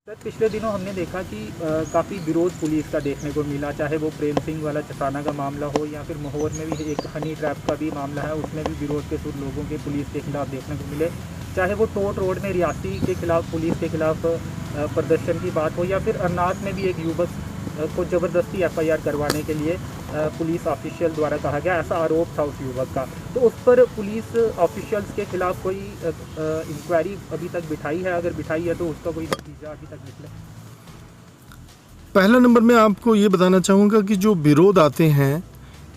Sir पिछले दिनों हमने देखा कि काफ़ी विरोध पुलिस का देखने को मिला, चाहे वो प्रेम सिंह वाला चसाना का मामला हो या फिर महोर में भी एक हनी ट्रैप का भी मामला है, उसमें भी विरोध के सुर लोगों के पुलिस के खिलाफ देखने को मिले। चाहे वो टोट रोड में रियासी के खिलाफ पुलिस के खिलाफ प्रदर्शन की बात हो या फिर अरनाथ में भी एक युवक को ज़बरदस्ती FIR करवाने के लिए पुलिस ऑफिशियल द्वारा कहा गया, ऐसा आरोप था उस युवक का। तो उस पर पुलिस ऑफिशियल्स के खिलाफ कोई इंक्वायरी अभी तक बिठाई है? अगर बिठाई है तो उसका कोई नतीजा अभी तक निकला? पहला नंबर मैं आपको ये बताना चाहूँगा कि जो विरोध आते हैं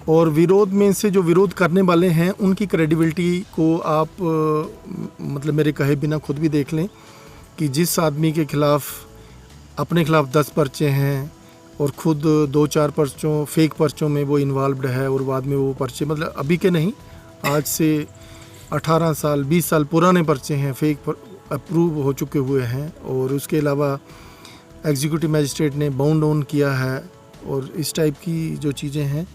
और विरोध में से जो विरोध करने वाले हैं उनकी क्रेडिबिलिटी को आप मतलब मेरे कहे बिना खुद भी देख लें कि जिस आदमी के खिलाफ अपने खिलाफ 10 पर्चे हैं और ख़ुद 2-4 पर्चों फेक पर्चों में वो इन्वॉल्व्ड है और बाद में वो पर्चे मतलब अभी के नहीं, आज से 18 साल 20 साल पुराने पर्चे हैं, फेक अप्रूव हो चुके हुए हैं। और उसके अलावा एग्जीक्यूटिव मजिस्ट्रेट ने बाउंड ऑन किया है और इस टाइप की जो चीज़ें हैं,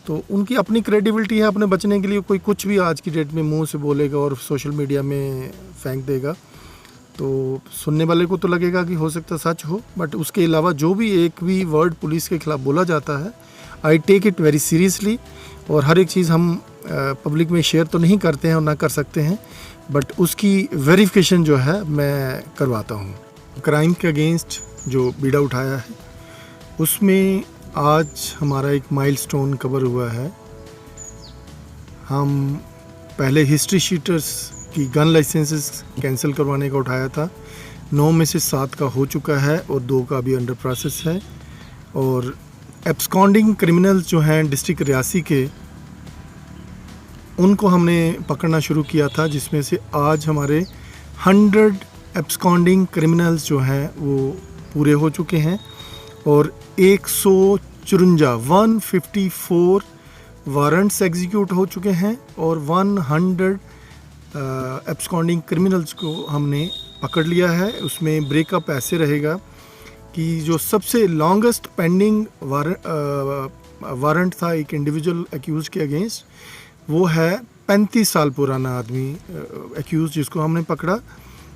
तो उनकी अपनी क्रेडिबिलिटी है। अपने बचने के लिए कोई कुछ भी आज की डेट में मुंह से बोलेगा और सोशल मीडिया में फेंक देगा, तो सुनने वाले को तो लगेगा कि हो सकता सच हो, बट उसके अलावा जो भी एक भी वर्ड पुलिस के खिलाफ बोला जाता है, I take it very seriously. और हर एक चीज़ हम पब्लिक में शेयर तो नहीं करते हैं और ना कर सकते हैं, बट उसकी वेरिफिकेशन जो है मैं करवाता हूँ। क्राइम के अगेंस्ट जो बीड़ा उठाया है उसमें आज हमारा एक माइलस्टोन कवर हुआ है। हम पहले हिस्ट्री शीटर्स की गन लाइसेंसेस कैंसिल करवाने का उठाया था, 9 में से 7 का हो चुका है और 2 का अभी अंडर प्रोसेस है। और एब्सकॉन्डिंग क्रिमिनल्स जो हैं डिस्ट्रिक्ट रियासी के, उनको हमने पकड़ना शुरू किया था, जिसमें से आज हमारे 100 एब्सकॉन्डिंग क्रिमिनल्स जो हैं वो पूरे हो चुके हैं और 154 वारंट्स एग्जीक्यूट हो चुके हैं और 100 एब्सकॉन्डिंग क्रिमिनल्स को हमने पकड़ लिया है। उसमें ब्रेकअप ऐसे रहेगा कि जो सबसे लॉन्गेस्ट पेंडिंग वारंट था एक इंडिविजुअल एक्यूज के अगेंस्ट, वो है 35 साल पुराना आदमी एक्यूज जिसको हमने पकड़ा।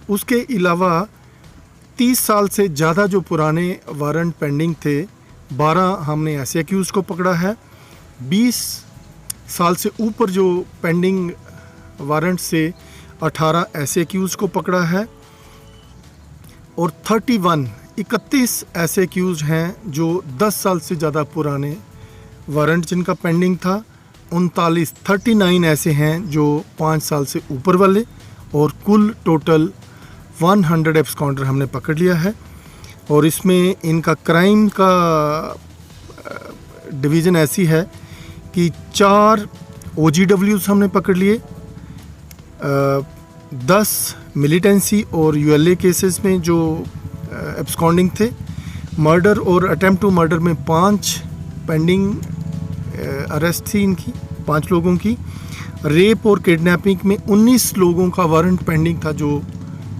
उसके अलावा 30 साल से ज़्यादा जो पुराने वारंट पेंडिंग थे, 12 हमने ऐसे एक्यूज को पकड़ा है। 20 साल से ऊपर जो पेंडिंग वारंट से 18 ऐसे एक्यूज को पकड़ा है और 31 ऐसे एक्यूज हैं जो 10 साल से ज़्यादा पुराने वारंट जिनका पेंडिंग था। 39 ऐसे हैं जो 5 साल से ऊपर वाले, और कुल टोटल 100 एब्सकॉन्डर हमने पकड़ लिया है। और इसमें इनका क्राइम का डिवीज़न ऐसी है कि 4 OGWs हमने पकड़ लिए, 10 मिलिटेंसी और ULA केसेस में जो एब्सकॉन्डिंग थे। मर्डर और अटेम्प्ट टू मर्डर में 5 पेंडिंग अरेस्ट थी इनकी, 5 लोगों की। रेप और किडनैपिंग में 19 लोगों का वारंट पेंडिंग था, जो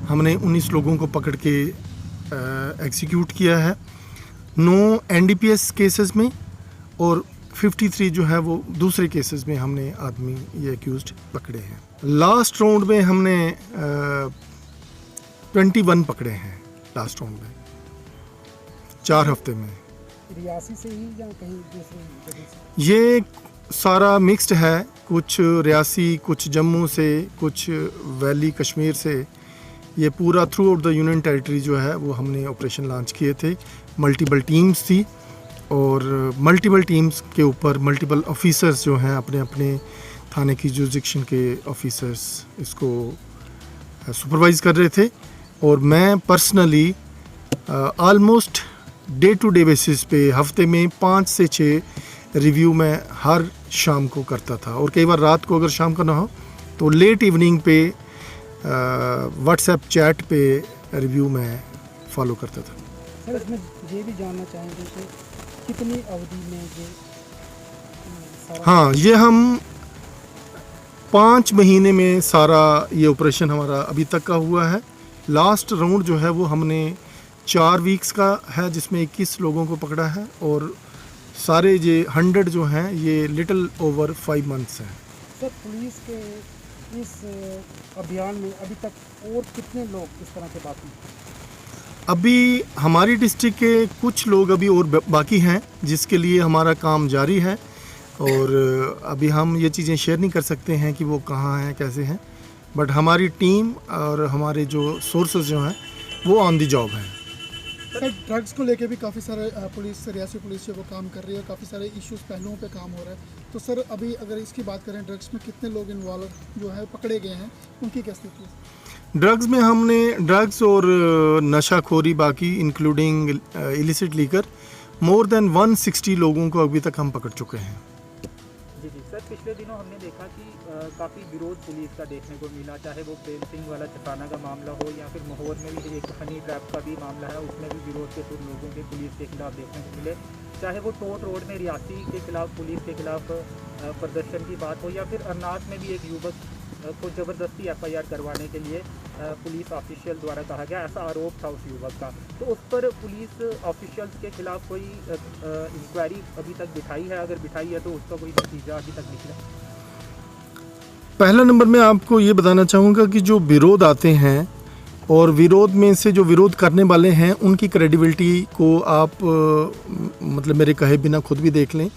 हमने 19 लोगों को पकड़ के एग्जीक्यूट किया है। 9 NDPS केसेस में और 53 जो है वो दूसरे केसेस में हमने आदमी ये एक्यूज्ड पकड़े हैं। लास्ट राउंड में हमने 21 पकड़े हैं लास्ट राउंड में 4 हफ्ते में। रियासी से ही या कहीं दूसरी जगह से? ये सारा मिक्स्ड है, कुछ रियासी, कुछ जम्मू से, कुछ वैली कश्मीर से। ये पूरा through out the union territory जो है वो हमने ऑपरेशन लॉन्च किए थे। मल्टीपल टीम्स थी और मल्टीपल टीम्स के ऊपर मल्टीपल ऑफिसर्स जो हैं अपने अपने थाने की जुरिडिक्शन के ऑफिसर्स इसको सुपरवाइज़ कर रहे थे। और मैं personally almost day to day basis पे हफ्ते में 5 से 6 रिव्यू मैं हर शाम को करता था, और कई बार रात को अगर शाम का ना हो तो लेट इवनिंग पे व्हाट्सएप चैट पे रिव्यू मैं फॉलो करता था। सर इसमें ये भी जानना चाहेंगे कि कितनी अवधि में ये हाँ, ये हम 5 महीने में सारा ये ऑपरेशन हमारा अभी तक का हुआ है। लास्ट राउंड जो है वो हमने 4 वीक्स का है, जिसमें 21 लोगों को पकड़ा है, और सारे ये 100 जो हैं ये लिटिल ओवर 5 मंथ्स हैं। सर पुलिस के इस अभियान में अभी तक और कितने लोग इस तरह के बाकी? अभी हमारी डिस्ट्रिक्ट के कुछ लोग अभी और बाकी हैं जिसके लिए हमारा काम जारी है, और अभी हम ये चीज़ें शेयर नहीं कर सकते हैं कि वो कहाँ हैं कैसे हैं, बट हमारी टीम और हमारे जो सोर्सेज जो हैं वो ऑन द जॉब हैं। सर ड्रग्स को लेके भी काफ़ी सारे पुलिस रियासी पुलिस जो वो काम कर रही है, काफ़ी सारे इश्यूज पहलुओं पे काम हो रहा है। तो सर अभी अगर इसकी बात करें, ड्रग्स में कितने लोग इन्वॉल्व जो है पकड़े गए हैं, उनकी क्या स्थिति है? ड्रग्स में हमने ड्रग्स और नशाखोरी बाकी including illicit liquor more than 160 लोगों को अभी तक हम पकड़ चुके हैं। जी जी सर, पिछले दिनों हमने देखा कि काफ़ी विरोध पुलिस का देखने को मिला, चाहे वो प्रेम सिंह वाला चसाना का मामला हो या फिर महोर में भी एक हनी ट्रैप का भी मामला है, उसमें भी विरोध के सुर लोगों के पुलिस के खिलाफ देखने को मिले। चाहे वो टोट रोड में रियासी के खिलाफ पुलिस के खिलाफ प्रदर्शन की बात हो, या फिर अरनाथ में भी एक युवक को ज़बरदस्ती FIR करवाने के लिए पुलिस ऑफिशियल द्वारा कहा गया, ऐसा आरोप था उस युवक का। तो उस पर पुलिस ऑफिशियल्स के खिलाफ कोई इंक्वायरी अभी तक बिठाई है? अगर बिठाई है तो उसका कोई नतीजा अभी तक निकला? पहला नंबर मैं आपको ये बताना चाहूँगा कि जो विरोध आते हैं और विरोध में से जो विरोध करने वाले हैं उनकी क्रेडिबिलिटी को आप मतलब मेरे कहे बिना खुद भी देख लें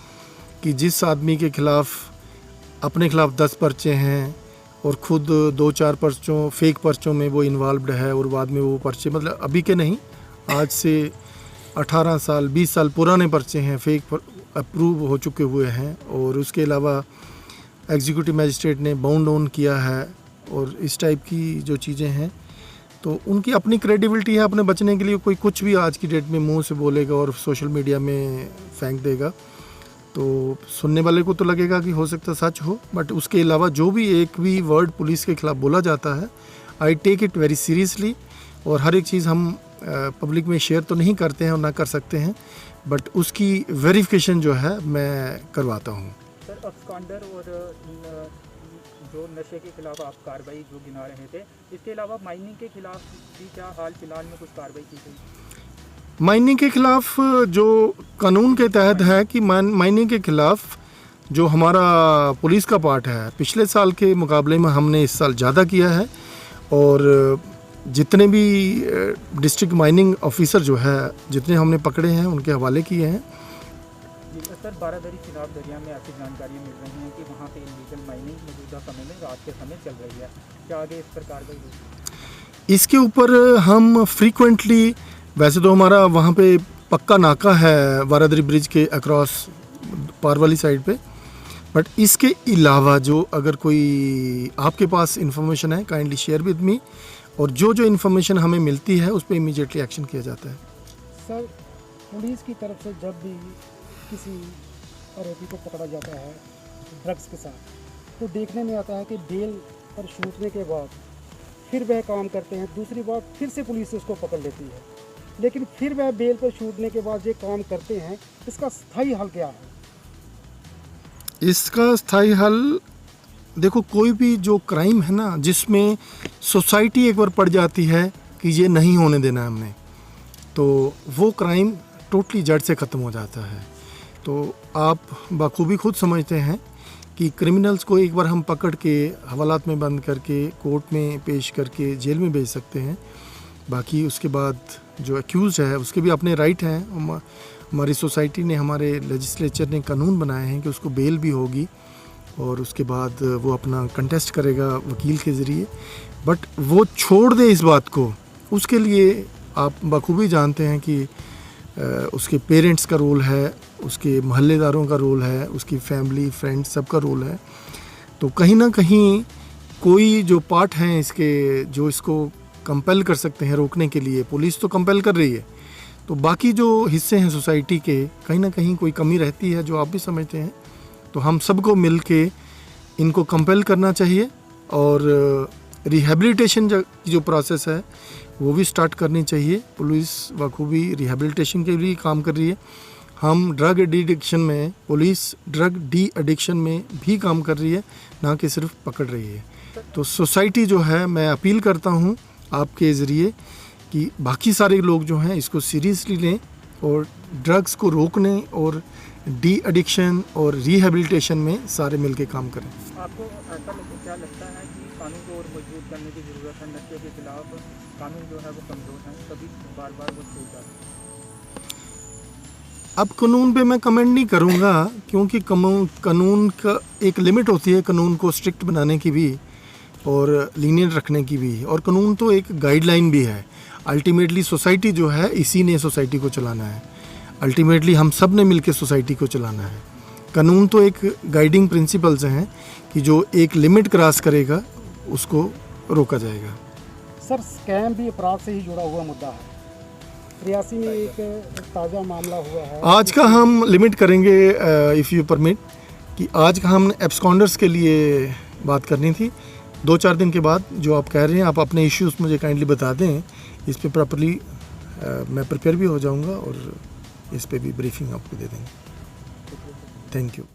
कि जिस आदमी के खिलाफ अपने खिलाफ 10 पर्चे हैं और ख़ुद 2-4 पर्चों फेक पर्चों में वो इन्वॉल्व्ड है, और बाद में वो पर्चे मतलब अभी के नहीं, आज से 18 साल 20 साल पुराने पर्चे हैं, फेक अप्रूव हो चुके हुए हैं, और उसके अलावा एग्जीक्यूटिव मजिस्ट्रेट ने बाउंड ऑन किया है, और इस टाइप की जो चीज़ें हैं तो उनकी अपनी क्रेडिबिलिटी है। अपने बचने के लिए कोई कुछ भी आज की डेट में मुंह से बोलेगा और सोशल मीडिया में फेंक देगा, तो सुनने वाले को तो लगेगा कि हो सकता सच हो, बट उसके अलावा जो भी एक भी वर्ड पुलिस के खिलाफ बोला जाता है, I take it very seriously, और हर एक चीज़ हम पब्लिक में शेयर तो नहीं करते हैं और ना कर सकते हैं, बट उसकी वेरिफिकेशन जो है मैं करवाता हूँ। सर अब्सकॉन्डर और जो नशे के खिलाफ आप कार्रवाई जो गिना रहे थे, इसके अलावा माइनिंग के खिलाफ भी क्या हाल फिलहाल में कुछ कार्रवाई की गई? माइनिंग के खिलाफ जो कानून के तहत है कि माइनिंग के खिलाफ जो हमारा पुलिस का पार्ट है, पिछले साल के मुकाबले में हमने इस साल ज़्यादा किया है, और जितने भी डिस्ट्रिक्ट माइनिंग ऑफिसर जो है जितने हमने पकड़े हैं उनके हवाले किए हैं। सर बारादरी चिनाब दरिया में ऐसी जानकारियाँ मिल रही हैं कि वहाँ पे इलीगल माइनिंग मौजूदा समय में रात के समय चल रही है, क्या आगे इस पर कार्रवाई होगी? इसके ऊपर हम फ्रीक्वेंटली, वैसे तो हमारा वहाँ पे पक्का नाका है बारादरी ब्रिज के अक्रॉस पार वाली साइड पे, बट इसके अलावा जो अगर कोई आपके पास इंफॉर्मेशन है काइंडली शेयर विद मी, और जो जो इन्फॉर्मेशन हमें मिलती है उस पर इमीडिएटली एक्शन किया जाता है। सर पुलिस की तरफ से जब भी किसी आरोपी को पकड़ा जाता है ड्रग्स के साथ, तो देखने में आता है कि बेल पर छूटने के बाद फिर वह काम करते हैं, दूसरी बार फिर से पुलिस उसको पकड़ लेती है, लेकिन फिर वह बेल पर छूटने के बाद ये काम करते हैं। इसका स्थायी हल क्या है? इसका स्थायी हल देखो, कोई भी जो क्राइम है ना जिसमें सोसाइटी एक बार पड़ जाती है कि ये नहीं होने देना हमने, तो वो क्राइम टोटली जड़ से ख़त्म हो जाता है। तो आप बखूबी खुद समझते हैं कि क्रिमिनल्स को एक बार हम पकड़ के हवालात में बंद करके कोर्ट में पेश करके जेल में भेज सकते हैं, बाकी उसके बाद जो एक्यूज़ है उसके भी अपने राइट हैं। हमारी सोसाइटी ने, हमारे लेजिस्लेचर ने कानून बनाए हैं कि उसको बेल भी होगी, और उसके बाद वो अपना कंटेस्ट करेगा वकील के ज़रिए, बट वो छोड़ दे इस बात को, उसके लिए आप बखूबी जानते हैं कि उसके पेरेंट्स का रोल है, उसके महल्लेदारों का रोल है, उसकी फैमिली फ्रेंड्स सबका रोल है। तो कहीं ना कहीं कोई जो पार्ट हैं इसके जो इसको कंपेल कर सकते हैं रोकने के लिए, पुलिस तो कंपेल कर रही है, तो बाकी जो हिस्से हैं सोसाइटी के कहीं ना कहीं कोई कमी रहती है जो आप भी समझते हैं। तो हम सबको मिल के इनको कंपेल करना चाहिए, और रिहेबिलिटेशन जो प्रोसेस है वो भी स्टार्ट करनी चाहिए। पुलिस बखूबी रिहेबिलिटेशन के लिए काम कर रही है। हम ड्रग एडिक्शन में, पुलिस ड्रग डी एडिक्शन में भी काम कर रही है, ना कि सिर्फ पकड़ रही है। तो सोसाइटी जो है, मैं अपील करता हूँ आपके ज़रिए कि बाकी सारे लोग जो हैं इसको सीरियसली लें और ड्रग्स को रोकने और डी एडिक्शन और रिहेबिलिटेशन में सारे मिलके काम करें। आपको ऐसा क्या लगता है कि कानून को और मजबूत करने की ज़रूरत है। नशे के खिलाफ कानून जो है वो कमज़ोर है, तभी बार बार वो छूट जाते हैं। अब कानून पे मैं कमेंट नहीं करूँगा, क्योंकि कानून का एक लिमिट होती है, कानून को स्ट्रिक्ट बनाने की भी और लीनियंट रखने की भी। और कानून तो एक गाइडलाइन भी है। अल्टीमेटली सोसाइटी जो है, इसी ने सोसाइटी को चलाना है। अल्टीमेटली हम सब ने मिलकर सोसाइटी को चलाना है। कानून तो एक गाइडिंग प्रिंसिपल्स हैं कि जो एक लिमिट क्रॉस करेगा उसको रोका जाएगा। सर, स्कैम भी अपराध से ही जुड़ा हुआ मुद्दा है। रियासी में एक ताज़ा मामला हुआ है। आज का हम लिमिट करेंगे, इफ़ यू परमिट, कि आज का हम एब्सकॉन्डर्स के लिए बात करनी थी। 2-4 दिन के बाद जो आप कह रहे हैं, आप अपने इश्यूज़ मुझे काइंडली बता दें, इस पे प्रॉपर्ली मैं प्रिपेयर भी हो जाऊंगा और इस पे भी ब्रीफिंग आपको दे देंगे। Thank you.